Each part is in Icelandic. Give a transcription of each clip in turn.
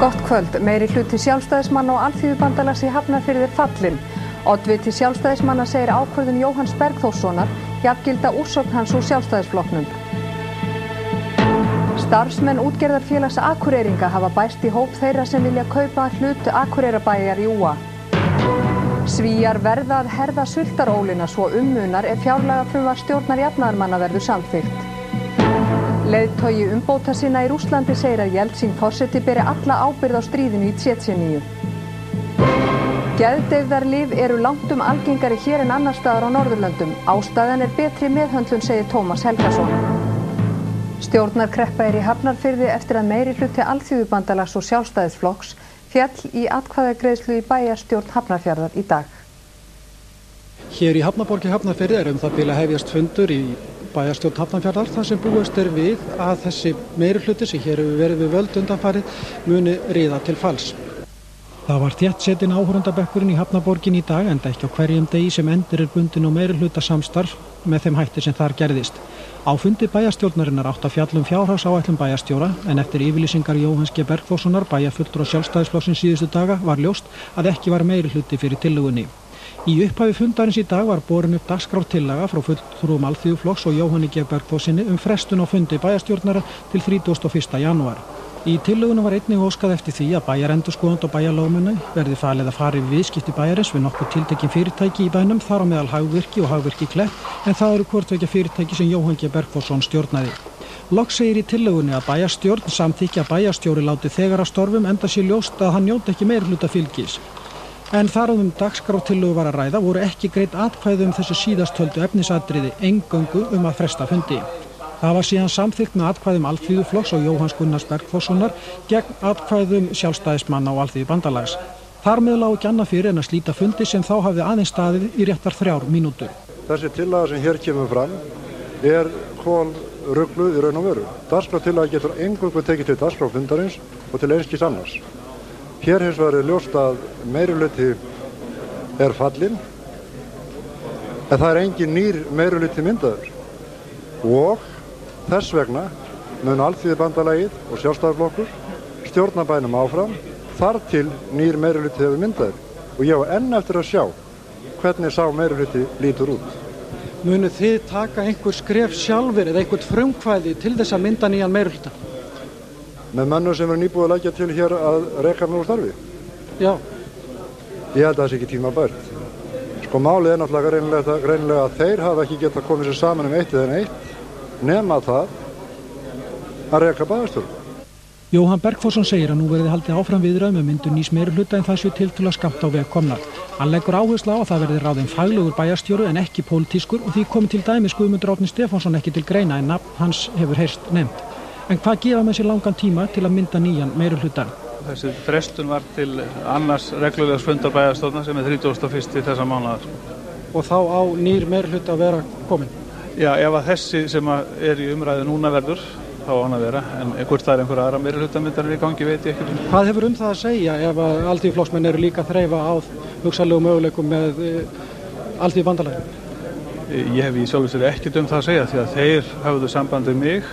Gott kvöld, meiri hluti sjálfstæðismanna og Alþýðubandalags í Hafnarfirði er fallinn. Oddviti sjálfstæðismanna segir ákvörðun Jóhanns Bergþórssonar jafngilda úrsögn hans úr Sjálfstæðisflokknum. Starfsmenn útgerðarfélags Akureyringa hafa bæst í hóp þeirra sem vilja kaupa hlut Akureyrarbæjar í Úa. Svíar verða að herða sultarólina svo munar ef fjárlagafrumvarp stjórnar jafnaðarmanna verður samþykkt. Leiðtogi umbóta sinna í Rússlandi segir að Jeltsin forseti beri alla ábyrgð á stríðinu í Tsjetsjeníu. Geðdeyfðarlyf eru langt algengari hér en annars staðar á Norðurlöndum. Ástæðan er betri meðhöndlun, segir Tómas Helgason. Stjórnarkreppa er í Hafnarfirði eftir að meiri hluti Alþýðubandalags og Sjálfstæðisflokks féll í atkvæðagreiðslu í bæjarstjórn Hafnarfjarðar í dag. Hér í Hafnarborg í Hafnarfirði er það bil að hefjast fundur í bæjarstjórn Hafnarfjarðar þar sem búist er við að þessi meirihluti sem hér hefur verið við völd undanfarið muni ríða til falls. Það var þéttsetinn áhorfendabekkurinn í Hafnarborgin í dag enda ekki á hverjum degi sem endur er bundin á meirihluta samstarf með þeim hætti sem þar gerðist. Á fundi bæjarstjórnarinnar átt að fjalla fjárhagsáætlun bæjarstjóra en eftir yfirlýsingar Jóhanns G. Bergþórssonar bæjarfulltrúa Sjálfstæðisflokksins síðustu daga var ljóst að ekki var meirihluti fyrir tillögunni. Í upphafi fundarins í dag var borin upp dagskrártillaga frá fulltrúum Alþýðuflokks og Jóhanni G. Bergþórssyni frestun á fundi bæjarstjórnar til 31. janúar. Í tillögunum var einnig óskað eftir því að bæjarendurskoðandi og bæjarlögmanni verði falið að fara yfir viðskipti bæjarins við nokkur tiltekin fyrirtæki í bænum, þar á meðal Hagvirki og Hagvirki Klepp, en það eru hvort tveggja fyrirtæki sem Jóhann G. Bergþórsson stjórnaði. Loks segir í tillögunni að bæjarstjórn samþykki að bæjarstjóri láti þegar að störfum enda sé ljóst að hann njóti ekki meirihluta fylgis. En þar dagskrártillögu var að ræða voru ekki greidd atkvæði þessu síðasttöldu efnisatriði eingöngu að fresta fundi. Það var síðan samþykkt með atkvæðum Alþýðuflokks og Jóhanns Gunnars Bergþórssonar gegn atkvæðum Sjálfstæðismanna og Alþýðubandalags. Þar með lá ekki annað fyrir en að slíta fundi sem þá hafði aðeins staðið í réttar 3 mínútur. Þessi tillaga sem hér kemur fram er kolrugluð í raun og veru. Dagskrártillaga getur eingöngu tekið til dagskrárfundarins og til einskis annars. Hér hins vegar er ljóst að meirihluti er fallinn, en það er engin nýr meirihluti myndaður. Og þess vegna mun Alþýðubandalagið og Sjálfstæðisflokkur stjórna bænum áfram þar til nýr meirihluti hefur myndaður. Og ég á enn eftir að sjá hvernig sá meirihluti lítur út. Munu þið taka einhver skref sjálfur eða einhvert frumkvæði til þess að mynda nýjan meirihluta? Með mönnum sem er nýbúið að leggja til hér að reka nú starfi? Já. Ég held að það sé ekki tímabært. Málið er náttúrulega greinilega að þeir hafa ekki getað komið sér saman eitt eða neitt nema það að reka bæjarstjórn. Jóhann Bergþórsson segir að nú verði haldið áfram viðræðum myndun nýs meirihluta en það séu tiltölulega skammt á veg komnar. Hann leggur áherslu á að það verði ráðinn faglegur bæjarstjóri en ekki pólitískur og því komi til dæmis Guðmundur Árni Stefánsson ekki til greina en nafn hans hefur heyrst nefnt. En hvað gefa með sér langan tíma til að mynda nýjan meirihluta? Þessi frestun var til annars reglulegs fundar bæjarstjórnar sem er 31. þessa mánaðar. Og þá á nýr meirihluti að vera komin? Já, ef að þessi sem er í umræðu núna verður, þá á hann að vera. En hvort það er einhverja aðra meirihlutamyndanir í gangi veit ég ekki. Hvað hefur það að segja ef að Alþýðuflokksmenn eru líka að þreifa á hugsanlegum möguleikum með Alþýðubandalagið? Ég hef í sjálfu sér ekkert það að segja því að þeir hafðu samband við mig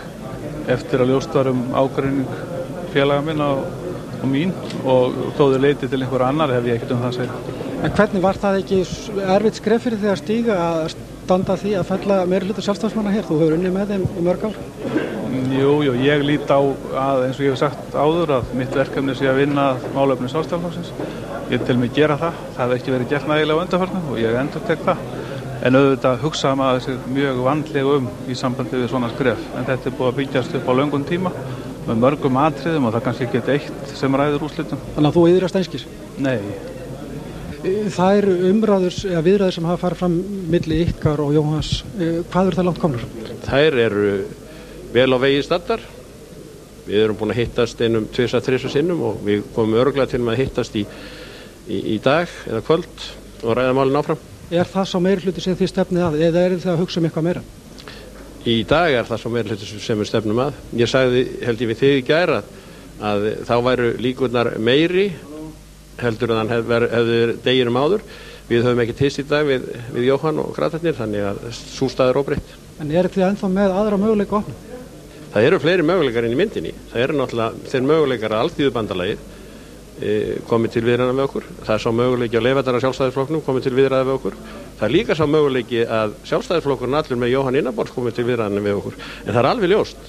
eftir að ljóst var ágreining félaga minna og mín og þó þau leiti til einhver annar hef ég ekkert það að segja. En hvernig var það ekki erfitt skref fyrir þig að stíga að standa því að fella meirihluta Sjálfstæðismanna hér? Þú hefur unnið með þeim í mörg ár. Jú, ég lít á að eins og ég hef sagt áður að mitt verkefni sé að vinna málefni Sjálfstæðisflokksins. Ég tel mig gera það. Það hefði ekki verið gert nægilega á undanförnum og ég endurtek það. En auðvitað hugsa maður sig mjög vandlega í sambandi við svona skref. En þetta er búið að byggjast upp á löngum tíma með mörgum atriðum og það kannski ekki eitt sem ræður úrslitum. Þannig að þú iðrast einskis? Nei. Það eru viðræður sem hafa farið fram milli ykkar og Jóhanns. Hvað eru það langt komnar? Þær eru vel á vegi staddar. Við erum búin að hittast 2-3 sinnum og við komum örugglega til að hittast í dag eða kvöld og ræða málin áfram. Er það sá meirihluti sem þið stefnið að eða eru þið að hugsa eitthvað meira? Í dag er það sá meirihluti sem við stefnum að. Ég sagði, held ég við þig í gær að þá væru líkurnar meiri heldur en hann hefði deginum áður. Við höfum ekki tist í dag við Jóhann og Kratarnir þannig að sú stað er óbreytt. En eru þið ennþá með aðra möguleika opna? Það eru fleiri möguleikar inn í myndinni. Það eru náttúrulega þeir möguleikar að Alþýðubandalagið komið til viðræðna við okkur. Það er sá möguleiki að Leifættarna Sjálfstæðisflokknum komið til viðræða við okkur. Það er líka sá möguleiki að Sjálfstæðisflokkurinn allur með Jóhann Innaborg komið til viðræðna við okkur. En það er alveg ljóst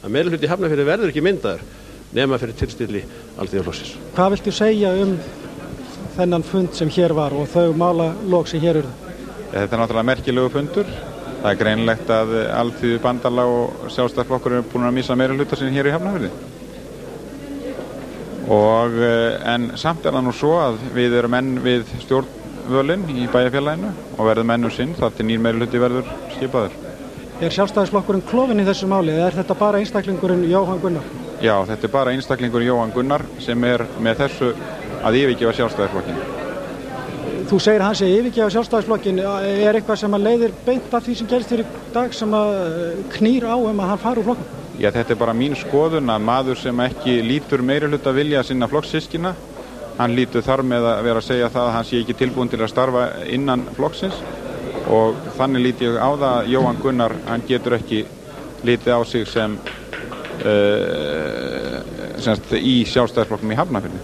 að meirihluti í Hafnarfirði verður ekki myndaður nema fyrir tilstilli Alþýðuflokksins. Hvað viltu segja þennan fund sem hér var og þau málalok sem hér urðu? Þetta er náttúrulega merkilegu fundur. Það er greinilegt að Alþýðubandalag og Sjálfstæðisflokkur eru búin að missa meirihluta sín hér í Hafnarfirði. En samt er það nú svo að við erum enn við stjórnvölinn í bæjarfélaginu og verðum enn sinn þar til nýr meirihluti verður skipaður. Er Sjálfstæðisflokkurinn klofinn í þessu máli eða er þetta bara einstaklingurinn Jóhann Gunnar? Já, þetta er bara einstaklingurinn Jóhann Gunnar sem er með þessu að yfirgefa Sjálfstæðisflokkinn. Þú segir að hann sé yfirgefa Sjálfstæðisflokkinn. Er eitthvað sem að leiðir beint af því sem gerist fyrir dag sem að knýr á að hann fari úr flokkinn? Já, þetta er bara mín skoðun að maður sem ekki lítur meirihluta vilja sinna flokkssystkina, hann lítur þar með að vera að segja það að hann sé ekki tilbúin til að starfa innan flokksins og þannig líti ég á það að Jóhann Gunnar, hann getur ekki litið á sig sem í Sjálfstæðisflokknum í Hafnarfirði.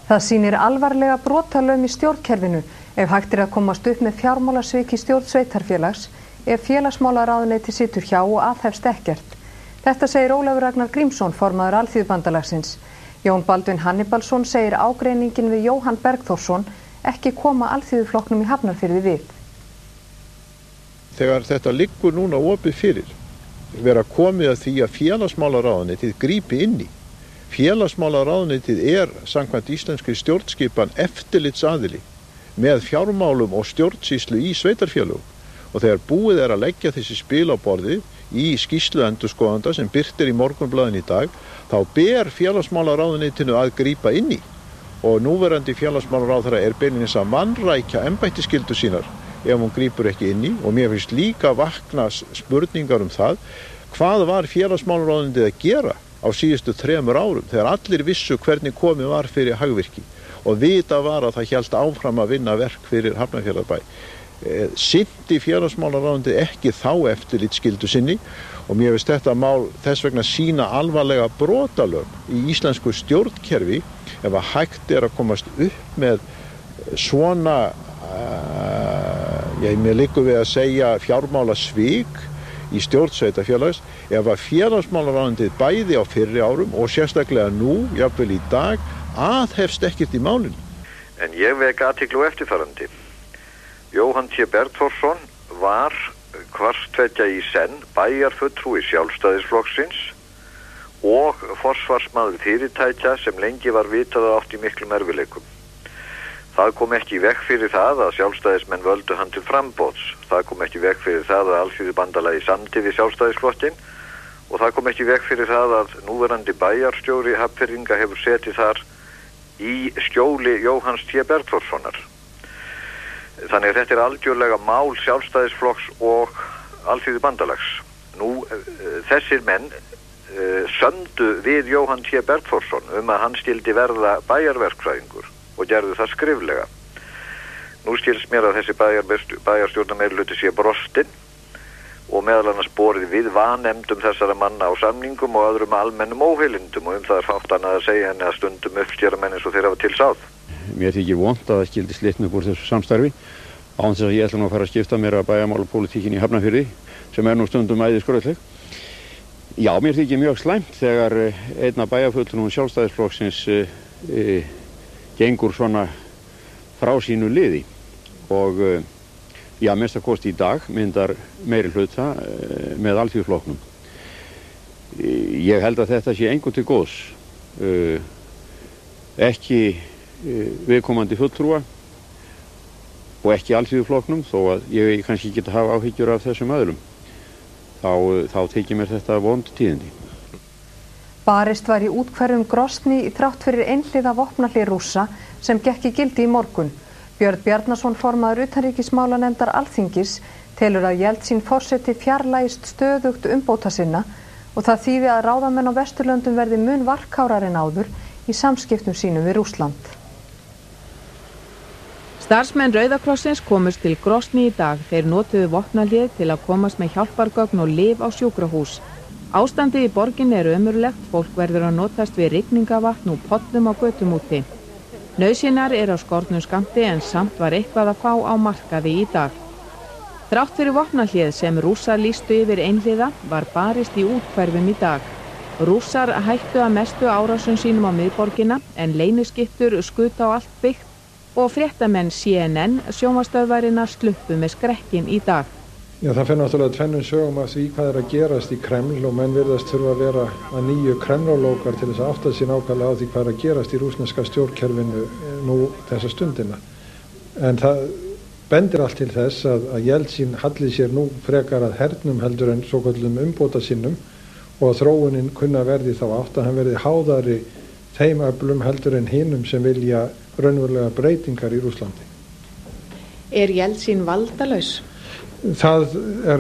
Það sýnir alvarlega brotalöm í stjórnkerfinu ef hægt er að komast upp með fjármálasvik í stjórn sveitarfélags ef félagsmálaráðuneyti situr hjá og aðhefst ekkert. Þetta segir Ólafur Ragnar Grímsson, formaður Alþýðubandalagsins. Jón Baldvin Hannibalsson segir ágreiningin við Jóhann Bergþórsson ekki koma Alþýðuflokknum í Hafnarfirði við. Þegar þetta liggur núna opið fyrir, vera komið að því að félagsmálaráðuneytið grípi inn í. Félagsmálaráðuneytið er samkvæmt íslenskri stjórnskipan eftirlitsaðili með fjármálum og stjórnsýslu í sveitarfélögum. Og þegar búið er að leggja þessi spil á borði í skýrslu endurskoðanda sem birtir í Morgunblaðinu í dag, þá ber félagsmálaráðuneytinu að grípa inn í. Og núverandi félagsmálaráðherra er beinlínis að vanrækja embættisskyldur sínar ef hún grípur ekki inn í. Og mér finnst líka vakna spurningar það, hvað var félagsmálaráðuneytið að gera á síðustu 3 árum þegar allir vissu hvernig komið var fyrir hagvirki og vita var að það hélt áfram að vinna verk fyrir Hafnarfjarðarbæ. Sinnti félagsmálaráðuneytið ekki þá eftirlitsskyldu sinni og mér finnst þetta mál þess vegna sýna alvarlega brotalöm í íslensku stjórnkerfi ef að hægt er að komast upp með svona, mér liggur við að segja fjármálasvik í stjórn sveitarfélags ef að félagsmálaráðuneytið bæði á fyrri árum og sérstaklega nú, jafnvel í dag, aðhefst ekkert í málinu. En ég vek athygli á eftirfarandi. Jóhann T. Bergþórsson var hvort í senn bæjarfulltrúi Sjálfstæðisflokksins og forsvarsmaður fyrirtækja sem lengi var vitað að átt í miklum erfiðleikum. Það kom ekki í veg fyrir það að sjálfstæðismenn völdu hann til framboðs. Það kom ekki í veg fyrir það að Alþýðubandalagi samdi við Sjálfstæðisflokkinn og það kom ekki í veg fyrir það að núverandi bæjarstjóri Hafnfirðinga hefur setið þar í skjóli Jóhanns T. Bergþórssonar. Þannig að þetta er algjörlega mál Sjálfstæðisflokks og Alþýðubandalags. Nú, þessir menn sömdu við Jóhann T. Bergþórsson að hann skyldi verða bæjarverkfræðingur og gerðu það skriflega. Nú skilst mér að þessi bæjarstjórnarmeirihluti sé brostinn og meðal annars borið við vanefndum þessara manna á samningum og öðrum almennum óheilindum og það er fátt annað að segja henni að stundum uppskera menn eins og þeir hafa til sáð. Mér þykir vont að það skildi slitna upp úr þessu samstarfi án þess að ég ætla nú að fara að skipta mér að bæjarmálapólitíkinni í Hafnarfirði sem er nú stundum æðisgrauðleg. Já, mér þykir mjög slæmt þegar einn af bæjarfulltrúum Sjálfstæðisflokksins gengur svona frá sínu liði og minnst að kosti í dag myndar meiri hluta með Alþýðuflokknum. Ég held að þetta sé engum til góðs, ekki viðkomandi fulltrúa og ekki Alþýðuflokknum þó að ég kannski geta hafa áhyggjur af þessum öðrum. Þá þykir mér þetta vond tíðindi. Barist var í úthverfum Grosny þrátt fyrir einhliða vopnahlé Rússa sem gekk í gildi í morgun. Björn Bjarnason, formaður utanríkismálanefndar Alþingis, telur að Jeltsín forseti fjarlægist stöðugt umbóta sinna og það þýði að ráðamenn á Vesturlöndum verði mun varkárar en áður í samskiptum sínum við Rússland. Starfsmenn Rauða krossins komust til Grosny í dag. Þeir notuðu vopnahlé til að komast með hjálpargögn og lyf á sjúkrahús. Ástandið í borginni ömurlegt, fólk verður að notast við rigningavatn og pollum á götum úti. Nauðsynjar á skornum skammti en samt var eitthvað að fá á markaði í dag. Þrátt fyrir vopnahléð sem Rússar lýstu yfir einhliða var barist í úthverfum í dag. Rússar hættu að mestu árásum sínum á miðborgina en leyniskyttur skutu á allt byggt og fréttamenn CNN sjónvarpsstöðvarinnar sluppu með skrekkin í dag. Já, það fer náttúrulega tvennum sögum af því hvað að gerast í Kreml og menn virðast þurfa að vera að nýju kremlólókar til þess að átta sig nákvæmlega á því hvað að gerast í rússneska stjórnkerfinu nú þessa stundina. En það bendir allt til þess að Jeltsin halli sér nú frekar að hernum heldur en svokallum umbóta sinnum og að þróunin kunna verði þá átt að hann verði háðari þeim öflum heldur en hinum sem vilja raunverulega breytingar í Rússlandi. Jeltsin valdalaus? Það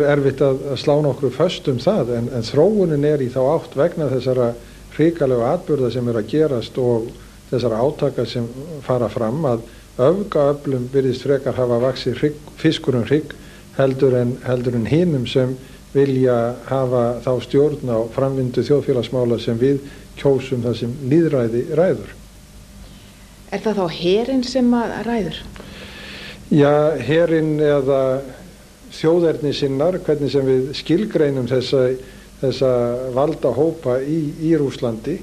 erfitt að slá nokkru föst það en þróunin í þá átt vegna þessara hrikalega atburða sem að gerast og þessara átaka sem fara fram að öfgaöflum virðist frekar hafa vaxið fiskur hrygg heldur en hinum sem vilja hafa þá stjórn á framvindu þjóðfélagsmála sem við kjósum það sem lýðræði ræður. Það þá herinn sem að ræður? Já, herinn eða þjóðerni sinnar, hvernig sem við skilgreinum þessa valdahópa í Rússlandi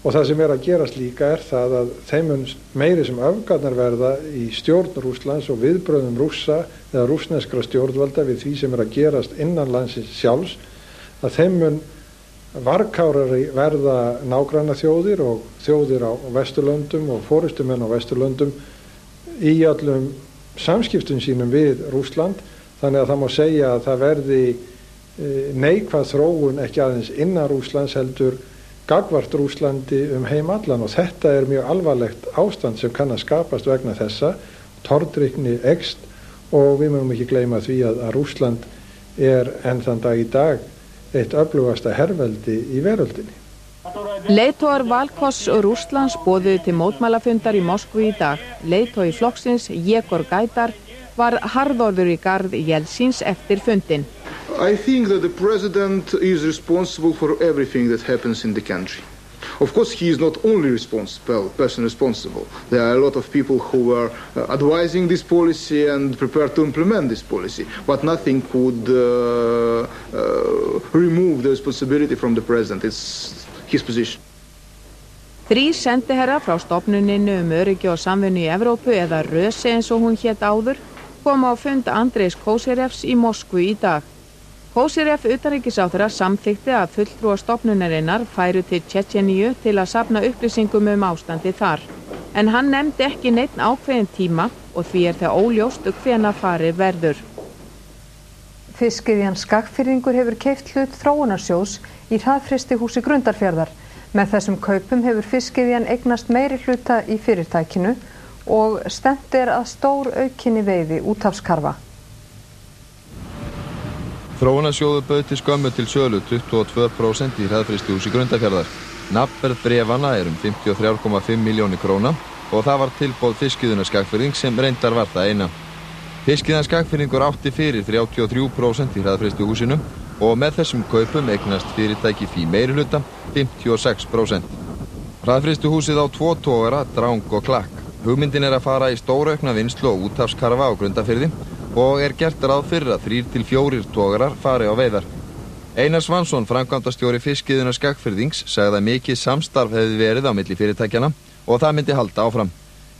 og það sem að gerast líka það að þeim meiri sem öfgarnar verða í stjórn Rússlands og viðbrögðum Rússa eða rússneskra stjórnvalda við því sem að gerast innan landsins sjálfs að þeim varkárari verða nágranna þjóðir og þjóðir á Vesturlöndum og forystumenn á Vesturlöndum í öllum samskiptum sínum við Rússland. Þannig að það má segja að það verði neikvæð þróun ekki aðeins innan Rússlands heldur gagnvart Rússlandi heim allan og þetta mjög alvarlegt ástand sem kann að skapast vegna þessa. Tortryggni eykst og við mögum ekki gleyma því að Rússland enn þann dag í dag eitt öflugasta herveldi í veröldinni. Leiðtogar valkosts Rússlands boðuðu til mótmælafundar í Moskvu í dag. Leiðtogi flokksins Yegor Gaidar var harðorður í garð Jeltsins eftir fundin. I think that the president is responsible for everything that happens in the country. Of course, he is not only person responsible. There are a lot of people who are advising this policy and prepared to implement this policy, but nothing could remove the responsibility from the president. It's his position. 3 sendiherra frá stofnuninni öryggi og samvinnu í Evrópu eða RÖSE eins og hún hét áður kom á fund Andrejs Kosyrevs í Moskvu í dag. Kosyrev utanríkisráðherra samþykkti að fulltrúar stofnunarinnar færu til Tsjetsjeníu til að safna upplýsingum ástandið þar. En hann nefndi ekki neinn ákveðin tíma og því það óljóst hvenær farið verður. Fiskiðjan Skagfirðingur hefur keypt hlut þróunarsjóðs í hraðfrystihúsi Grundarfjarðar. Með þessum kaupum hefur fiskiðjan eignast meiri hluta í fyrirtækinu og stefnt að stór aukinni veiði úthafskarfa. Þróunarsjóður bauð til skömmu til sölu 22% í hraðfrystihúsi Grundarfjarðar. Nafnverð bréfanna um 53,5 milljónir króna og það var tilboð Fiskiðunnar Skagfirðings sem reyndar var það eina. Fiskiðan Skagfirðingur átti fyrir 33% í hraðfrystihúsinu og með þessum kaupum eignast fyrirtæki því meirihluta 56%. Hraðfrystihúsið á 2 togara, Drang og Klakk. Hugmyndin að fara í stóraukna vinnslu og úthafskarfa á Grundarfirði og gert ráð fyrir að 3 til 4 togarar fari á veiðar. Einar Svansson, framkvæmdastjóri Fiskiðunnar Skagfirðings, sagði að mikið samstarf hefði verið á milli fyrirtækjanna og það myndi halda áfram.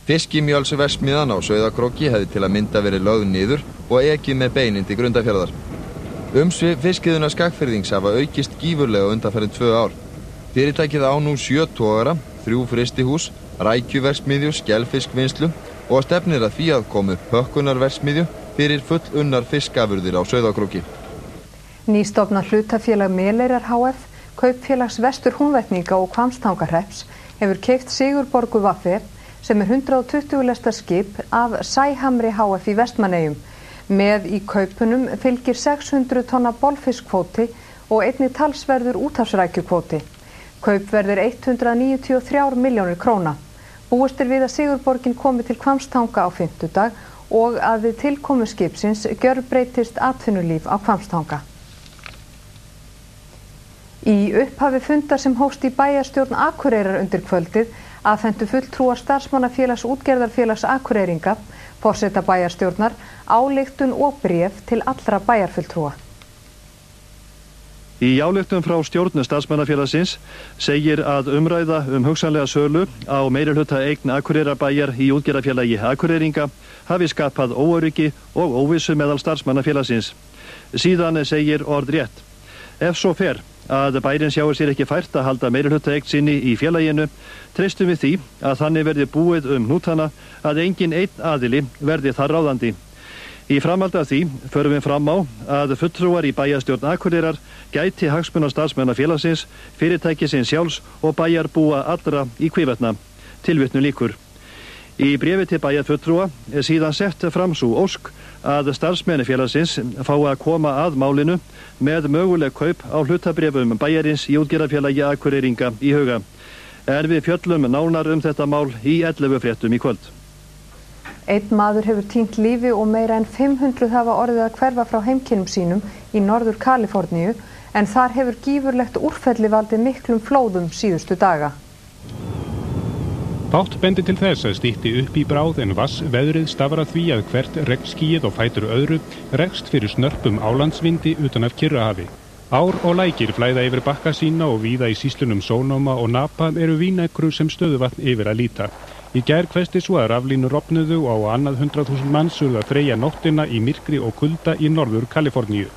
Fiskimjölsverksmiðjan á Sauðárkróki hefði til að mynda verið lögð niður og ekið með beinin til Grundarfjarðar. Umsvif Fiskiðunnar Skagfirðings hafa aukist gífurlega undanfarin 2 ár. Fyrirtækið á nú 7 togara, 3 frystihús, rækjuverksmiðju, skelfiskvinnslu og stefnir að því að komu pökkunarverksmiðju fyrir fullunnar fiskafurðir á Sauðárkróki. Nýstofnað hlutafélag Meleyrar HF, kaupfélags Vestur-Húnvetninga og Hvammstangahrepps hefur keypt Sigurborgu Vaffe sem 120 lestar skip af Sæhamri HF í Vestmannaeyjum. Með í kaupunum fylgir 600 tonna bolfiskvóti og einnig talsverður úthafsrækjukvóti. Kaupverðir 193 milljónir króna. Búist við að Sigurborgin komi til Hvammstanga á fimmtudag og að við tilkomu skipsins gjörbreytist atvinnulíf á Hvammstanga. Í upphafi fundar sem hófst í bæjarstjórn Akureyrar undir kvöldið afhentu fulltrúar starfsmannafélags útgerðarfélags Akureyringa, forseta bæjarstjórnar, ályktun og bréf til allra bæjarfulltrúa. Í ályktun frá stjórn starfsmannafélagsins segir að umræða hugsanlega sölu á meirihluta eign Akureyrarbæjar í útgerðarfélagi Akureyringa hafi skapað óöryggi og óvissu meðal starfsmannafélagsins. Síðan segir orðrétt: ef svo fer að bærinn sjáir sér ekki fært að halda meirihluta eign sinni í félaginu, treystum við því að þannig verði búið hnútana að engin einn aðili verði þar ráðandi. Í framhaldi af því förum við fram á að fulltrúar í bæjarstjórn Akureyrar gæti hagsmuna starfsmannafélagsins, fyrirtækisins sjálfs og bæjarbúa allra í hvívetna. Tilvitnun lýkur. Í bréfi til bæjarfulltrúa síðan sett fram sú ósk að starfsmenn félagsins fái að koma að málinu með möguleg kaup á hlutabréfum bæjarins í útgerðarfélagi Akureyringa í huga. En við fjöllum nánar þetta mál í 11 fréttum í kvöld. Einn maður hefur týnt lífi og meira en 500 hafa orðið að hverfa frá heimkynnum sínum í Norður Kaliforníu, en þar hefur gífurlegt úrfelli valdið miklum flóðum síðustu daga. Fátt bendir til þess að stytti upp í bráð en vatnsveðrið stafar að því að hvert regnskýið og fætur öðru rekst fyrir snörpum álandsvindi utan af Kyrrahafi. Ár og lækir flæða yfir bakka sína og víða í sýslunum Sonoma og Napa eru vínekru sem stöðuvatn yfir að líta. Í gær hvessti svo að raflínur rofnuðu og á annað 100.000 manns urðu að þreyja nóttina í myrkri og kulda í Norður Kaliforníu.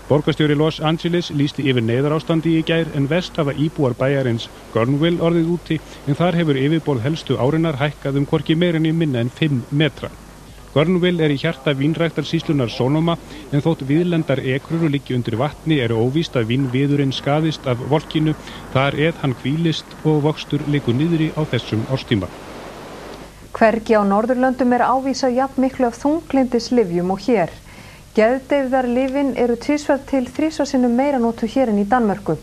Borgarstjóri Los Angeles lýsti yfir neyðarástandi í gær en vest hafa íbúar bæjarins Guerneville orðið úti en þar hefur yfirborð helstu árinnar hækkað hvorki meira en minna en 5 metra. Guerneville í hjarta vínræktarsýslunnar Sonoma en þótt viðlendar ekrur liggi undir vatni óvíst að vínviðurinn skaðist af volkinu, þar hann hvílist og vöxtur liggur niðri á þessum árstíma. Hvergi á Norðurlöndum ávísað jafn miklu af þunglyndislyfjum og hér. Geðdeyfðarlyfin eru 2 til 3 sinnum meira notuð hér en í Danmörku.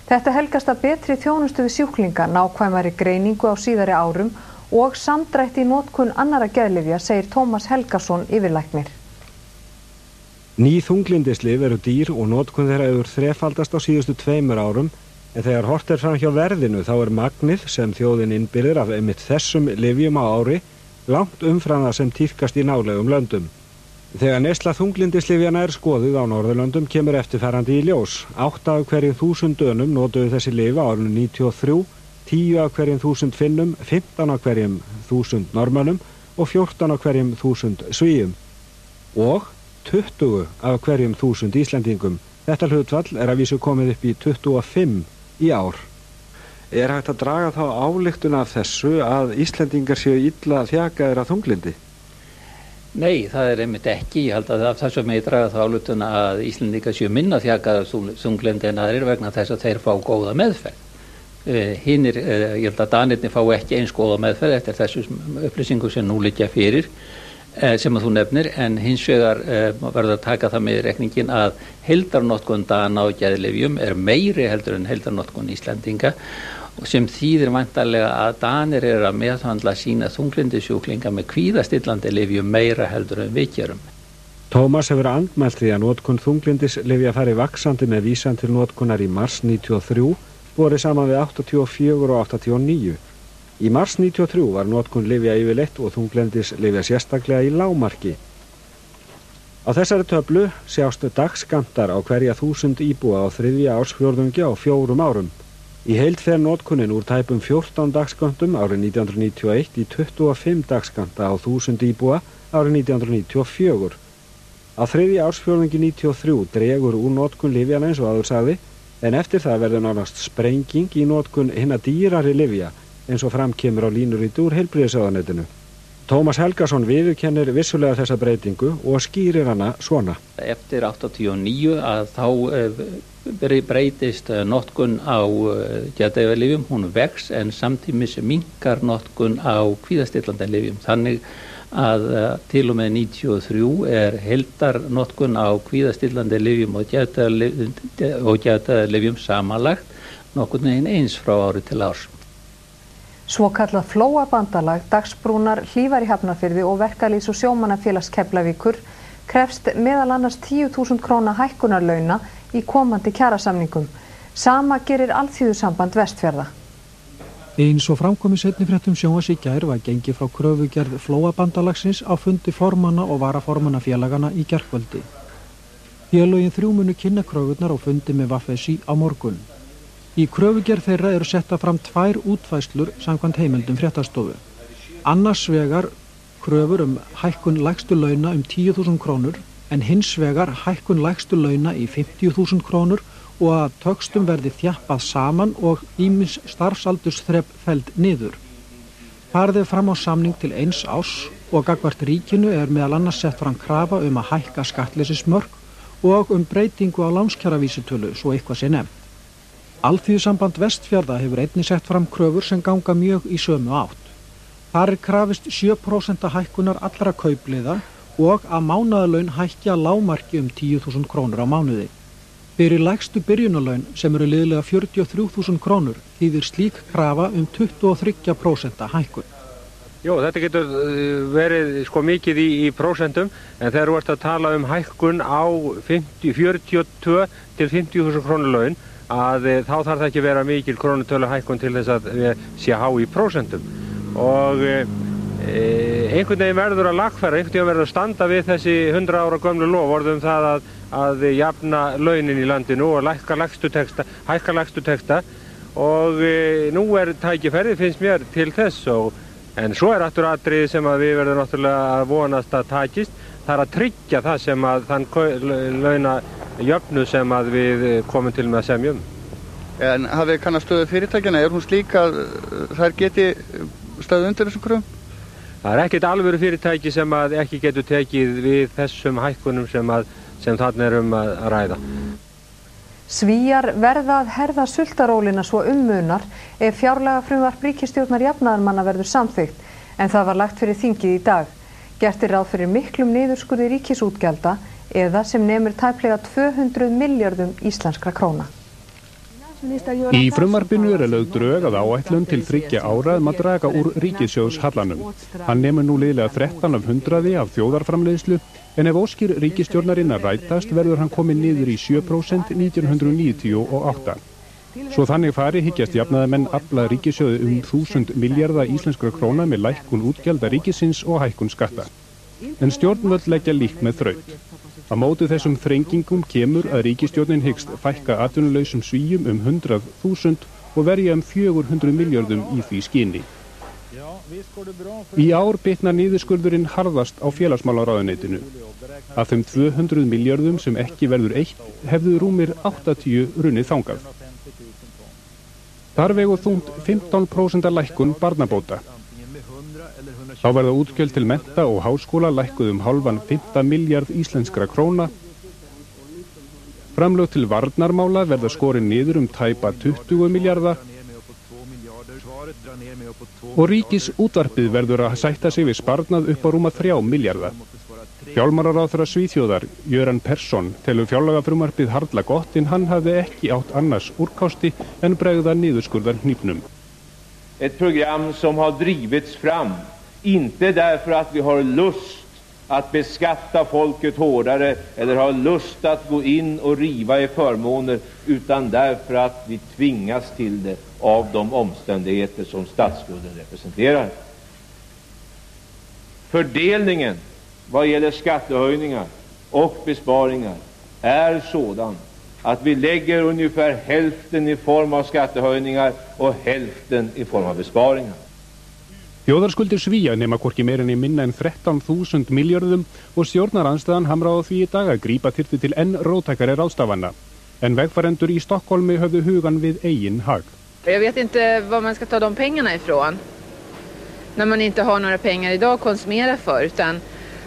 Þetta helgast af betri þjónustu við sjúklinga, nákvæmari greiningu á síðari árum og samdrætti í notkun annarra geðlyfja, segir Tómas Helgason yfirlæknir. Ný þunglyndislyf eru dýr og notkun þeirra hefur þrefaldast á síðustu 2 árum, en þegar hort fram hjá verðinu þá magnið sem þjóðin innbyrðir af einmitt þessum lyfjum á ári langt umfram það sem tíðkast í nálegum löndum. Þegar neysla þunglyndislyfjanna skoðuð á Norðurlöndum kemur eftirfarandi í ljós. 8 af hverjum 1000 dönum notuðu þessi lyf á árinu 93, 10 af hverjum 1000 Finnum, 15 af hverjum 1000 Norðmönnum og 14 af hverjum 1000 Svíum. Og 20 af hverjum 1000 Íslendingum. Þetta hlutfall að vísu komið upp í 25 í ár. Hægt að draga þá ályktun af þessu að Íslendingar séu illa þjakaðir af þunglyndi? Nei, það einmitt ekki. Ég held að þessu megi draga þá ályktun að Íslendingar séu minna þjakaðir af þunglyndi en aðrir vegna þess að þeir fá góða meðferð. Hinnir, ég held að Danirnir fá ekki eins góða meðferð eftir þessu upplýsingu sem nú liggja fyrir, sem að þú nefnir, en hins vegar verður að taka það með reikningin að heildarnotkun Dana á geðlyfjum meiri heldur en heildarnotkun Íslendinga, sem þýðir væntanlega að Danir að meðhandla sína þunglyndissjúklinga með kvíðastillandi lyfjum meira heldur en við gerum. Tómas hefur andmælt því að notkun þunglyndislyfja fari vaxandi með vísan til notkunar í mars 93, borið saman við 84 og 89. Í mars 93 var notkun lyfja yfirleitt og þunglyndislyfja sérstaklega í lágmarki. Á þessari töflu sjást dagskammtar á hverja 1000 íbúa á 3. ársfjórðungi á 4 árum. Í heild fer notkunin úr tæpum 14 dagskömmtum árið 1991 í 25 dagskammta á 1000 íbúa árið 1994. Á 3. ársfjórðungi 93 dregur úr notkun lyfjana eins og áður sagði, en eftir það verður nánast sprenging í notkun hinna dýrari lyfja eins og framkemur á línuríti úr heilbrigðisráðuneytinu. Tómas Helgason viðurkennir vissulega þessa breytingu og skýrir hana svona. Eftir 89 að þá breytist notkun á geðdeyfðarlyfjum, hún vex en samtímis minnkar notkun á kvíðastillandi lyfjum. Þannig að til og með 93 heildarnotkun á kvíðastillandi lyfjum og geðdeyfðarlyfjum samanlagt nokkurn veginn eins frá ári til árs. Svokallað Flóabandalag, Dagsbrúnar, Hlífar í Hafnarfirði og Verkalýðs- og sjómannafélags Keflavíkur krefst meðal annars 10.000 króna hækkunarlauna í komandi kjarasamningum. Sama gerir Alþýðusamband Vestfjarða. Eins og framkomi seinni fréttum sjónvarps í gær var gengið frá kröfugerð Flóabandalagsins á fundi formanna og varaformanna félagana í gærkvöldi. Félögin 3 munu kynna kröfurnar á fundi með VFSÍ á morgun. Í kröfugerð þeirra eru setta fram 2 útfærslur samkvæmt heimildum fréttastofu. Annars vegar kröfur hækkun lægstu launa 10.000 krónur en hins vegar hækkun lægstu launa í 50.000 krónur og að töxtum verði þjappað saman og ýmis starfsaldursþrep felld niður. Farið fram á samning til 1 árs og gagnvart ríkinu meðal annars sett fram krafa að hækka skattleysismörk og breytingu á lánskjaravísitölu svo eitthvað sé nefnt. Alþýðusamband Vestfjarða hefur einnig sett fram kröfur sem ganga mjög í sömu átt. Þar krafist 7% hækkunar allra kaupliða og að mánaðarlaun hækki að lágmarki 10.000 krónur á mánuði. Fyrir lægstu byrjunarlaun sem eru liðlega 43.000 krónur þýðir slík krafa 23% hækkun. Jó, þetta getur verið mikið í prósentum, en þegar þú ert að tala hækkun á 42 til 50.000 krónur laun, þá þarf það ekki að vera mikil krónutölu hækkun til þess að við sé há í prósentum. Og einhvern veginn verður að lagfæra, einhvern veginn verður að standa við þessi 100 ára gömlu loforð það að jafna launin í landinu og hækka lægstu texta og nú tækifærið finnst mér til þess en svo aftur atriði sem að við verðum náttúrulega að vonast að takist, það að tryggja það sem að þann launajöfnu sem að við komum til með að semja En hafið kannast stöðu fyrirtækjana, hún slík að þær geti staðið undir þessum kröfum? Það ekkert alvöru fyrirtæki sem að ekki getur tekið við þessum hækkunum sem þarna að ræða. Svíar verða að herða sultarólina svo munar ef fjárlagafrumvarp ríkisstjórnar jafnaðarmanna verður samþykkt, en það var lagt fyrir þingið í dag. Gert ráð fyrir miklum niðurskurði ríkisútgjalda eða sem nemur tæplega 200 milljörðum íslenskra króna. Í frumvarpinu lögð drög að áætlun til 3 ára að draga úr ríkissjóðshallanum. Hann nemur nú liðlega 13 af 100 af þjóðarframleiðslu, en ef óskir ríkisstjórnarinnar rætast verður hann kominn niður í 7% 1998. Svo þannig fari hyggjast jafnaðarmenn afla ríkissjóði 1000 milljarða íslenskra króna með lækkun útgjalda ríkisins og hækkun skatta. En stjórnvöld leggja líkt með þraut. Á móti þessum þrengingum kemur að ríkisstjórnin hyggst fækka atvinnulausum Svíum 100.000 og verja 400 milljörðum í því skyni. Í ár bitnar niðurskurðurinn harðast á félagsmálaráðuneytinu. Af þeim 200 milljörðum sem ekki verður eytt hefðu rúmir 80 runnið þangað. Þar vegur þungt 15% lækkun barnabóta. Þá verða útgjöld til mennta og háskóla lækkuð hálfan 5 milljarð íslenskra króna. Framlög til varnarmála verða skorin niður tæpa 20 milljarða. Og ríkisútvarpið verður að sætta sig við sparnað upp á rúma 3 milljarða. Fjármálaráðherra Svíþjóðar, Göran Persson, telur fjárlagafrumvarpið harla gott en hann hafði ekki átt annars úrkosti en bregða niðurskurðarhnífnum. Ett program som har drivits fram, inte därför att vi har lust att beskatta folket hårdare eller har lust att gå in och riva i förmåner, utan därför att vi tvingas till det av de omständigheter som statsskulden representerar. Fördelningen vad gäller skattehöjningar och besparingar är sådan att vi lägger ungefär hälften i form av skattehöjningar och hälften i form av besparingar. Þjóðarskuldir Svía nema hvorki meira en minna en 13.000 milljörðum og stjórnarandstaðan hamraði á því í dag að grípa þyrfti til enn róttækari ráðstafana. En vegfarendur í Stockholmi höfðu hugan við eigin hag. Jag vet inte var man ska ta de pengarna ifrån. När man inte har några pengar idag att konsumera för, utan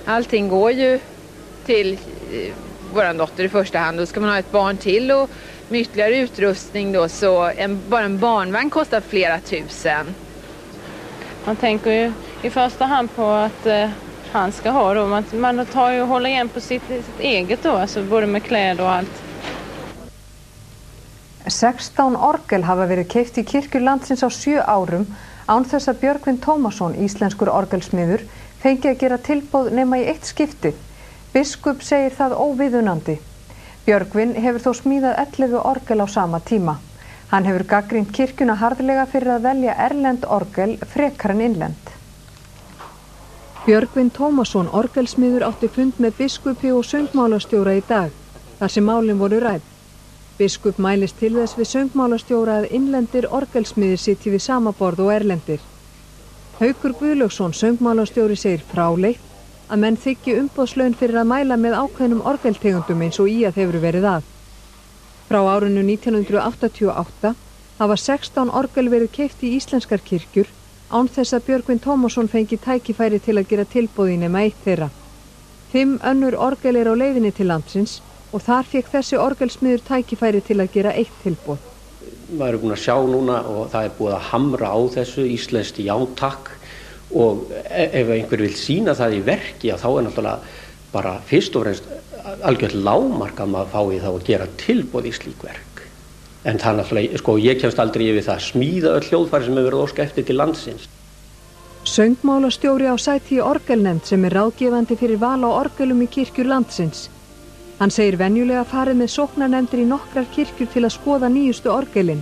allting går ju till våran dotter i första hand. Då ska man ha ett barn till och med ytterligare utrustning då, så bara en barnvagn kostar flera tusen. Man tänker ju i första hand på att han ska ha då. Man tar ju och håller igen på sitt eget då, alltså både med kläder och allt. 16 orgel hafa verið keypt í kirkjur landsins á 7 árum án þess að Björgvin Tómasson, íslenskur orgelsmiður, fengi að gera tilboð nema í 1 skipti. Biskup segir það óviðunandi. Björgvin hefur þó smíðað 11 orgel á sama tíma. Hann hefur gagnrýnt kirkjuna harðlega fyrir að velja erlend orgel frekar en innlend. Björgvin Tómasson, orgelsmiður, átti fund með biskupi og söngmálastjóra í dag, þar sem málin voru rædd. Biskup mælist til þess við söngmálastjóra að innlendir orgelsmiðir sitji við sama borð og erlendir. Haukur Guðlaugsson, söngmálastjóri, segir fráleitt að menn þiggi umboðslaun fyrir að mæla með ákveðnum orgeltegundum eins og ÍAð hefur verið að. Frá árinu 1988 hafa 16 orgel verið keypt í íslenskar kirkjur án þess að Björgvin Tómasson fengi tækifæri til að gera tilboð í nema 1 þeirra. 5 önnur orgel á leiðinni til landsins og þar fékk þessi orgelsmiður tækifæri til að gera 1 tilboð. Maður er búin að sjá núna og það er búið að hamra á þessu íslenskt já takk, og ef einhver vil sýna það í verki þá er náttúrulega bara fyrst og fremst algjört lágmark að maður fái þá að gera tilboð í slík verk. En það náttúrulega, ég kemst aldrei yfir það að smíða öll hljóðfæri sem hefur verið óskað eftir til landsins. Söngmálastjóri á sæti í orgelnefnd sem er ráðgefandi fyrir val á orgelum í kirkjur landsins. Hann segir venjulega farið með sóknarnefndir í nokkrar kirkjur til að skoða nýjustu orgelin,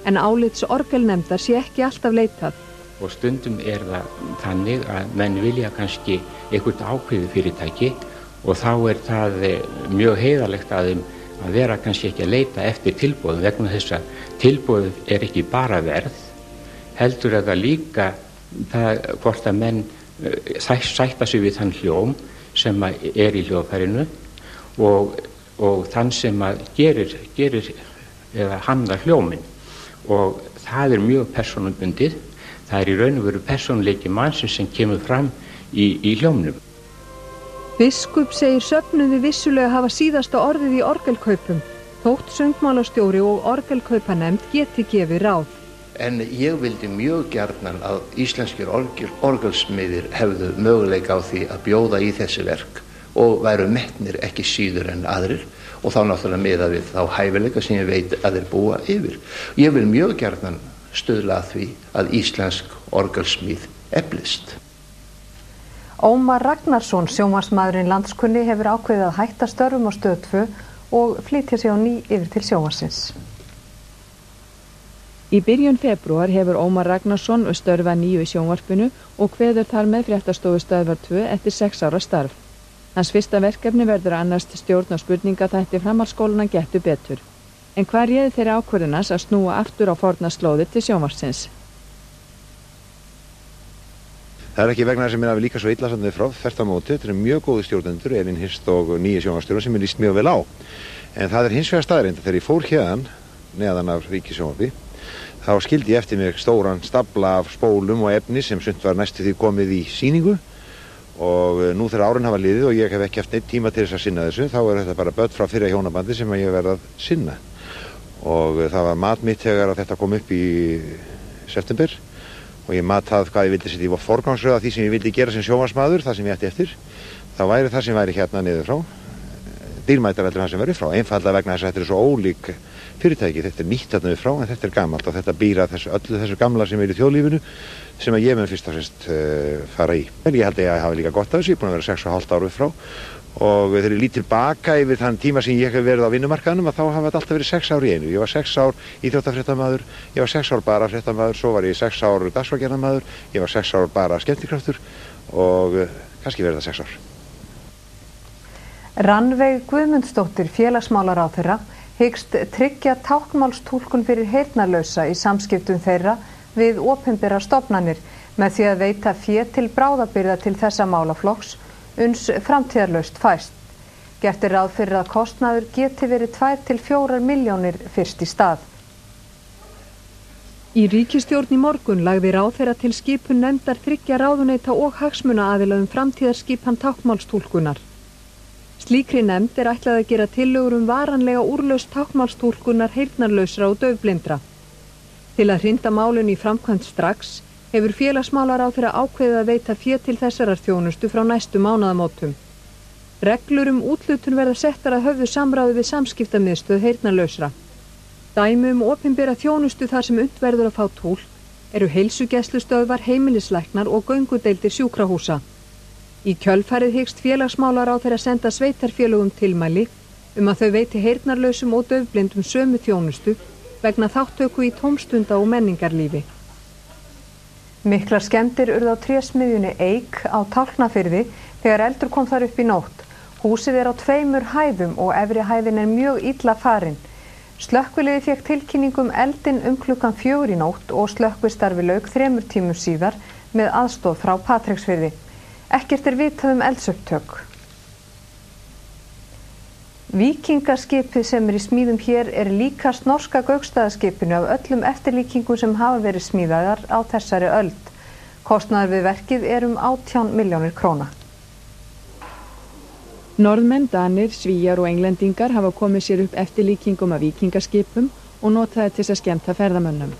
en álits orgelnefndar sé ekki alltaf leitað. Og stundum er það þannig að menn vilja kannski einhvert ákveðið fyrirtæki og þá er það mjög heiðarlegt að þeim að vera kannski ekki að leita eftir tilboðum vegna þess að tilboðum er ekki bara verð, heldur að það líka það hvort að menn sætta sig við þann hljóm sem er í hljóðfærinu og þann sem að gerir eða hannar hljóminn, og það er mjög persónubundið. Það er í raun og veru persónuleiki mannsins sem kemur fram í hljómnum. Biskup segir söfnuði vissulega hafa síðasta orðið í orgelkaupum, þótt söngmálastjóri og orgelkaupanefnd geti gefið ráð. En ég vildi mjög gjarnan að íslenskir orgelsmiðir hefðu möguleika á því að bjóða í þessi verk og væru metnir ekki síður en aðrir, og þá náttúrulega miðað við þá hæfileika sem ég veit að þeir búa yfir. Ég vil mjög gjarnan stuðla að því að íslensk orgelsmíð eflist. Ómar Ragnarsson, sjónvarpsmaðurinn landskunni, hefur ákveðið að hætta störfum á Stöð 2 og flytja sig á ný yfir til sjónvarpsins. Í byrjun febrúar hefur Ómar Ragnarsson störfað nýju í sjónvarpinu og kveður þar með fréttastofu Stöðvar 2 eftir 6 ára starf. Hans fyrsta verkefni verður að annast stjórn á spurningaþætti framhaldsskólanna Gettu betur. En hvað réði þeirri ákvörðunars að snúa aftur á forna slóðir til sjónvarpsins? Það er ekki vegna þess að mér hafi líka svo illa sandið frá, þvert á móti. Þetta eru mjög góði stjórnendur, Elín Hirst og nýju sjónvarpsstjórar sem mér líst mjög vel á. En það er hins vegar staðreynd að þegar ég fór héðan, neðan af Ríkissjónvarpi, þá skildi ég eftir mig stóran stafla af spólum og efni sem sumt var næstu því komið í sýningu. Og nú þegar árin hafa liðið og ég hef ekki haft neitt tíma til þess að sinna þessu, þá er þetta bara börn frá fyrra hjónabandi sem ég verð að sinna. Og það var mat mitt þegar þetta kom upp í september og ég mat það hvað ég vildi setja í forgangsröð af því sem ég vildi gera sem sjónvarpsmaður, það sem ég ætti eftir. Þá væri það sem væri hérna niður frá, dýrmætar heldur það sem verið frá, einfallega vegna þess að þetta er svo ólík fyrirtæki. Þetta er nýtt þarna við frá en þetta er gamalt og þetta býr að öllu þessu gamla sem er í þjóðlífinu sem að ég mun fyrst og fremst fara í. En ég held að ég hafi líka gott af þessu, ég er búin að vera 6,5 ár við frá. Og þegar ég lít tilbaka yfir þann tíma sem ég hef verið á vinnumarkaðnum að þá hafa þetta alltaf verið 6 ár í einu. Ég var 6 ár íþróttafréttamaður, ég var 6 ár bara fréttamaður, svo var ég 6 ár dagskrárgerðarmaður, ég var 6 ár bara skemmtikraftur og kannski verið það 6 ár. Rannveig Guðmundsdóttir, félagsmálaráðherra, hyggst tryggja táknmálstúlkun fyrir heyrnarlausa í samskiptum þeirra við opinberar stofnanir með því að veita fé til bráðabirgða til þessa málaflokks uns framtíðarlaust fæst. Gert er ráð fyrir að kostnaður geti verið 2 til 4 milljónir fyrst í stað. Í ríkisstjórn í morgun lagði ráðherra til skipun nefndar 3 ráðuneyta og hagsmunaaðila framtíðarskipan táknmálstúlkunar. Slíkri nefnd er ætlað að gera tillögur varanlega úrlausn táknmálstúlkunar heyrnarlausra og daufblindra. Til að hrinda málinu í framkvæmd strax hefur félagsmálaráðherra ákveðið að veita fé til þessarar þjónustu frá næstu mánaðamótum. Reglur úthlutun verða settar að höfðu samráði við samskiptamiðstöð heyrnarlausra. Dæmi opinbera þjónustu þar sem unnt verður að fá túlk eru heilsugæslustöðvar, heimilislæknar og göngudeildir sjúkrahúsa. Í kjölfarið hyggst félagsmálaráðherra senda sveitarfélögum tilmæli að þau veiti heyrnarlausum og daufblindum sömu þjónustu vegna þátttöku í tómstunda- og menningarlífi. Miklar skemmdir urðu á trésmiðjunni Eik á Tálknafirði þegar eldur kom þar upp í nótt. Húsið á 2 hæðum og efri hæðin mjög illa farin. Slökkviliðið fékk tilkynningu eldinn klukkan 4 í nótt og slökkvistarfi lauk 3 tímum síðar með aðstoð frá Patreksfirði. Ekkert vitað eldsupptök. Víkingaskipið sem í smíðum hér líkast norska Gauksstaðaskipinu af öllum eftirlíkingum sem hafa verið smíðaðar á þessari öld. Kostnaður við verkið 18 milljónir króna. Norðmenn, Danir, Svíjar og Englendingar hafa komið sér upp eftirlíkingum af víkingaskipum og notaði til að skemmta ferðamönnum.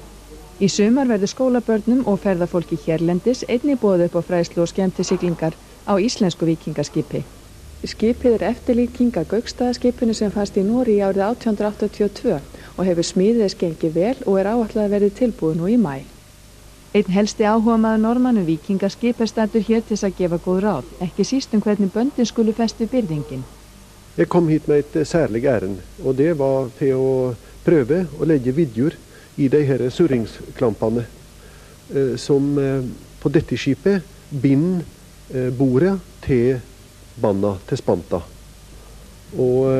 Í sumar verður skólabörnum og ferðafólki hérlendis einnig boðið upp á fræðslu og skemmtisiglingar á íslensku víkingaskipi. Skipið eftirlíking af Gauksstaðaskipinu sem fannst í Noregi árið 1882 og hefur smíðið gengið vel og áætlað að verði tilbúið nú í maí. Einn helsti áhugamaður Norðmann víkingaskip stendur hér til að gefa góð ráð, ekki síst hvernig böndin skulu fest við byrðingin. Jeg kom hit med et særlig ærend, og det var til å prøve å legge vidjur i de her surringsklampene, som på dette skipet binder bordet til banna, til spanta. Og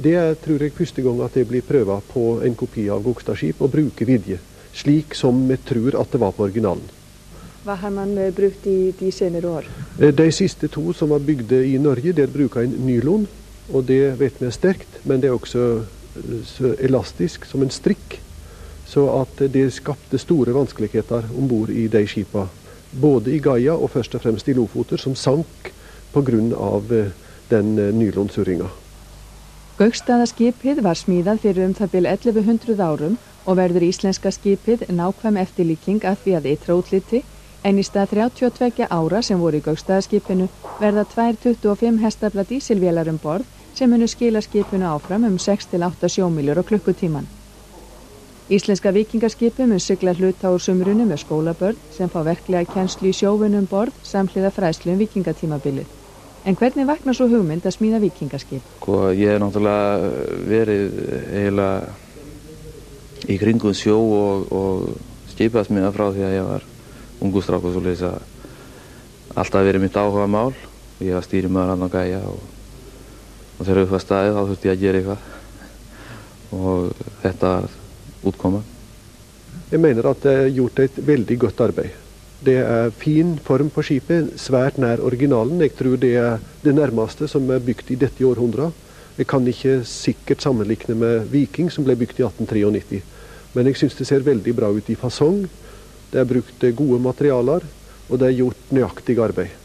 det tror jeg første gang at det blir prøvet på en kopi av Gokstadskip å bruke vidje, slik som vi tror at det var på originalen. Hva har man brukt i de senere år? De siste 2 som var bygde i Norge, der bruker en nylon, og det vet vi sterkt, men det også så elastisk som en strikk, så at det skapte store vanskeligheter ombord i de skipa, både i Gaia og først og fremst i Lofoter, som sank på grunn av den nylonsurringa. Gauksstaðaskipið var smíðað fyrir það bil 1100 árum og verður íslenska skipið nákvæm eftirlíking að því að ytra útliti, en í stað 32 ára sem voru í Gauksstaðaskipinu verða 225 hestafla dísilvélar borð sem munu skila skipinu áfram 6-8 sjómílur á klukkutíman. Íslenska víkingaskipið mun sigla hluta úr sumrunu með skólabörn sem fá verklega kennslu í sjóvinum borð samhliða fræðslu víkingatímabilið. En hvernig vaknar svo hugmynd að smíða víkingaskip? Ég hef náttúrulega verið eiginlega í kringum sjó og skipasmíða frá því að ég var ungur strákur, svoleiðis að alltaf verið mitt áhuga mál. Ég var stýrimaður á Gaia og þegar upp var staðið þá þurfti ég að gera eitthvað og þetta var utkommet. Jeg mener at det er gjort et veldig godt arbeid. Det er fin form på skipet, svært nær originalen. Jeg tror det er det nærmeste som er bygd i dette århundret. Jeg kan ikke sikkert sammenlikne med Viking som ble bygd i 1893. Men jeg synes det ser veldig bra ut i fasong. Det er brukt gode materialer, og det er gjort nøyaktig arbeid.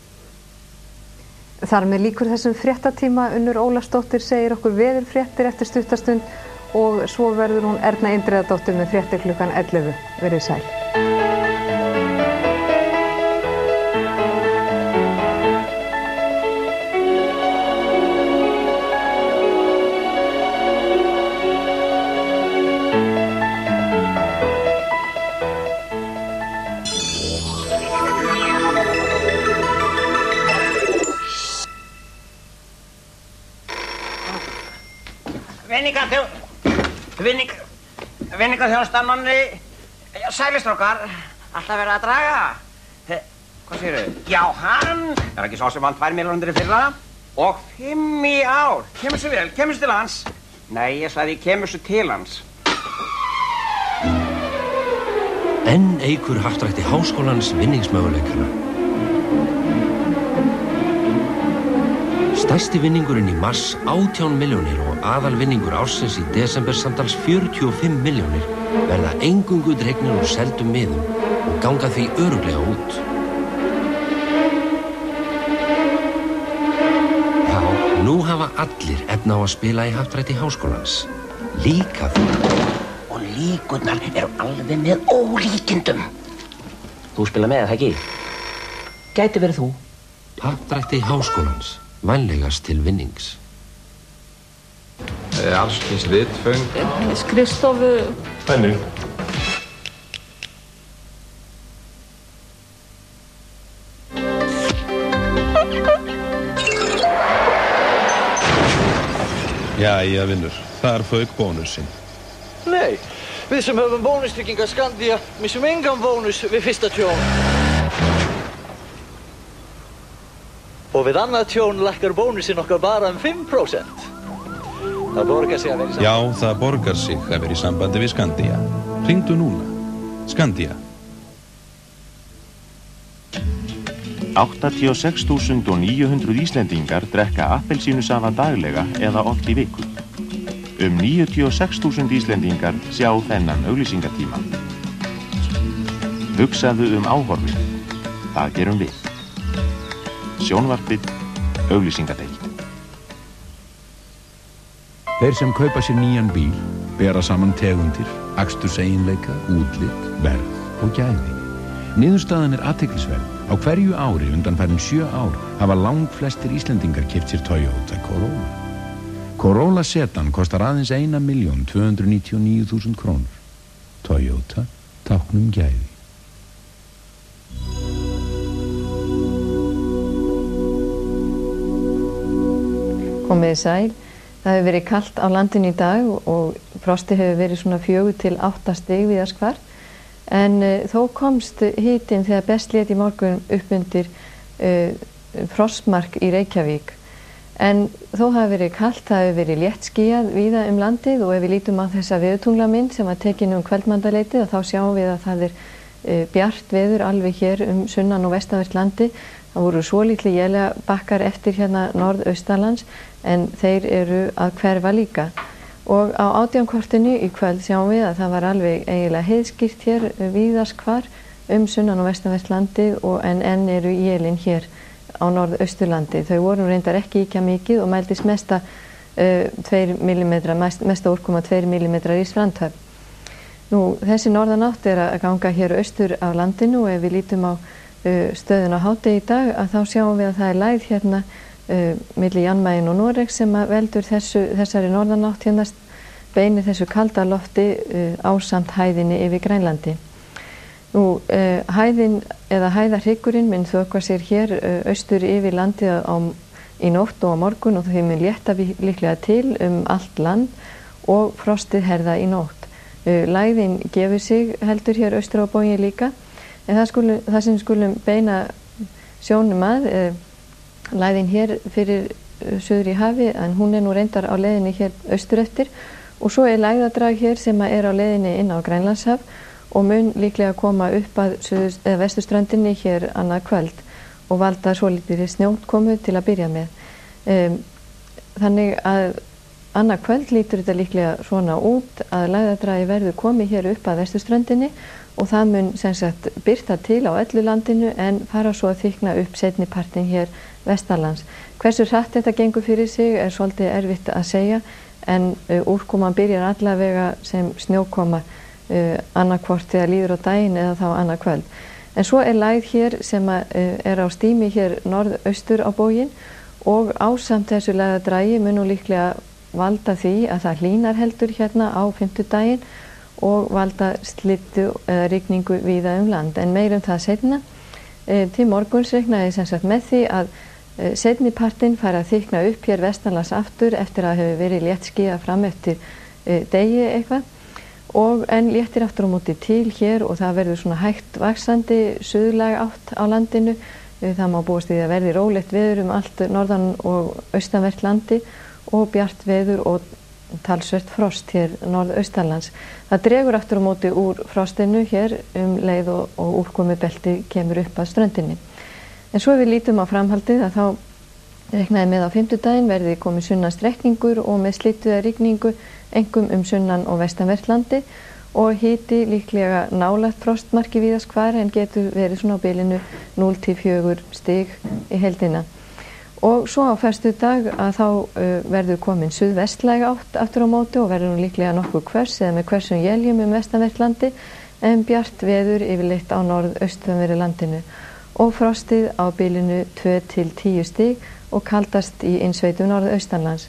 Þar með líkur þessum fréttatíma. Unnur Ólafsdóttir segir okkur veðurfréttir eftir stuttastund og svo verður hún Erna Indriðadóttir með fréttir klukkan 11. Verið sæl. Vinningaþjónustan manni, sælistrókar, alltaf verið að draga. Hvað segirðu? Já, hann er ekki svo sem hann 2 milljónir í fyrra og 5 í ár. Kemur svo vel, kemur svo til hans. Nei, ég sagði kemur svo til hans. Enn eykur Happdrætti Háskólans vinningsmöguleikana. Stærsti vinningurinn í mars 18 milljónir og aðalvinningur ársins í desember samtals 45 milljónir verða eingöngu dregnir úr seldum miðum og ganga því örugglega út. Já, nú hafa allir efni á að spila í Happdrætti Háskólans. Líka þú. Og líkurnar eru alveg með ólíkindum. Þú spila með það ekki? Gæti verið þú. Happdrætti Háskólans. Vænlegast til vinnings. Allskins ritföng. Skrifstofu. Penning. Jæja, vinnur. Þar fauk bónusinn. Nei, við sem höfum bónustryggingar Skandia missum engan bónus við fyrsta tjón. Og við annað tjón lækkar bónusinn okkar bara 5%. Það borgar sig að vera í sambandi. Já, það borgar sig að vera í sambandi við Skandia. Hringdu núna. Skandia. 86.900 Íslendingar drekka appelsínusafa daglega eða oft í viku. 96.000 Íslendingar sjá þennan auglýsingatíma. Hugsaðu áhorfið. Það gerum við. Sjónvarpið, auglýsingadeild. Þeir sem kaupa sér nýjan bíl bera saman tegundir, aksturseiginleika, útlit, verð og gæði. Niðurstaðan athyglisverð. Á hverju ári undanfarin 7 ár hafa langflestir Íslendingar keypt sér Toyota Corolla. Corolla Sedan kostar aðeins 1.299.000 krónur. Toyota, táknum gæði. Komiði sæl. Það hefur verið kalt á landinu í dag og frosti hefur verið svona 4 til 8 stig víðast hvar. En þó komst hitinn þegar best lét í morgun upp undir frostmark í Reykjavík. En þó hafi verið kalt, það hefur verið léttskýjað víða landið og ef við lítum á þessa veðurtunglamynd sem var tekin kvöldmandaleitið þá sjáum við að það bjart veður alveg hér sunnan og vestanvert landi. Það voru svolítið éljabakkar eftir hérna norðaustanlands en þeir eru að hverfa líka. Og á 18-kortinu í kvöld sjáum við að það var alveg eiginlega heiðskýrt hér víðast hvar sunnan og vestanvert landið en enn eru élin hér á norðausturlandi. Þau voru reyndar ekki ýkja mikið og mældist mesta 2 mm, mesta úrkoma 2 mm í Strandhöfn. Nú, þessi norðanátt að ganga hér austur af landinu og ef við lítum á stöðun á hádegi í dag að þá sjáum við að það lægð hérna milli Jan Mayen og Noregs sem veldur þessari norðanátt hérna beinir þessu kalda lofti ásamt hæðinni yfir Grænlandi. Nú, hæðin eða hæðarhryggurinn mun þoka sér hér austur yfir landið í nótt og á morgun og þau mun létta líklega til allt land og frostið herða í nótt. Lægðin gefur sig heldur hér austur á bógin líka en það sem skulum beina sjónum að lægðin hér fyrir suður í hafi en hún nú reyndar á leiðinni hér austur eftir og svo lægðadrag hér sem á leiðinni inn á Grænlandshaf og mun líklega koma upp að vesturströndinni hér annað kvöld og valda svolítið snjókomu til að byrja með. Þannig að annað kvöld lítur þetta líklega svona út að lægðadragi verður komið hér upp að vesturströndinni og það mun sem sagt birta til á öllu landinu en fara svo að þykna upp seinni partinn hér vestanlands. Hversu hratt þetta gengur fyrir sig svolítið erfitt að segja en úrkoman byrjar allavega sem snjókoma annarkvort þegar líður á daginn eða þá annað kvöld. En svo lægð hér sem á stími hér norðaustur á bóginn og ásamt þessu lægðadragi mun nú líklega valda því að það hlýnar heldur hérna á fimmtudaginn og valda slittu eða rigningu víða land. En meir það seinna. Til morguns reiknaði sem sagt með því að seinni partinn fari að þykna upp hér vestanlands aftur eftir að hefur verið léttskýjað fram eftir degi eitthvað og en léttir aftur á móti til hér og það verður svona hægt vaxandi suðlæg átt á landinu. Það má búast við að verði rólegt veður allt norðan og austanvert landi og bjart veður og talsvert frost hér norðaustanlands. Það dregur aftur á móti úr frostinu hér leið og úrkomubelti kemur upp að ströndinni. En svo við lítum á framhaldið að þá reiknaði með á fimmtudaginn verði komið sunnanstrekkingur og með slittuða rigningu einkum sunnan og vestanvert landi og hiti líklega nálægt frostmarki víðast hvar en getur verið svona á bilinu 0 til 4 stig í heildina. Og svo á föstudag að þá verður komin suðvestlæg átt aftur á móti og verður hún líklega nokkuð hvöss eða með hvössum éljum vestanvert landi en bjart veður yfirleitt á norðaustanverðu landinu og frostið á bilinu 2 til 10 stig og kaldast í innsveitum norðaustanlands.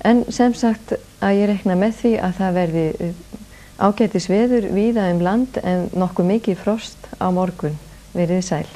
En sem sagt að ég reikna með því að það verði ágætis veður víða land en nokkuð mikið frost á morgun. Verið sæl.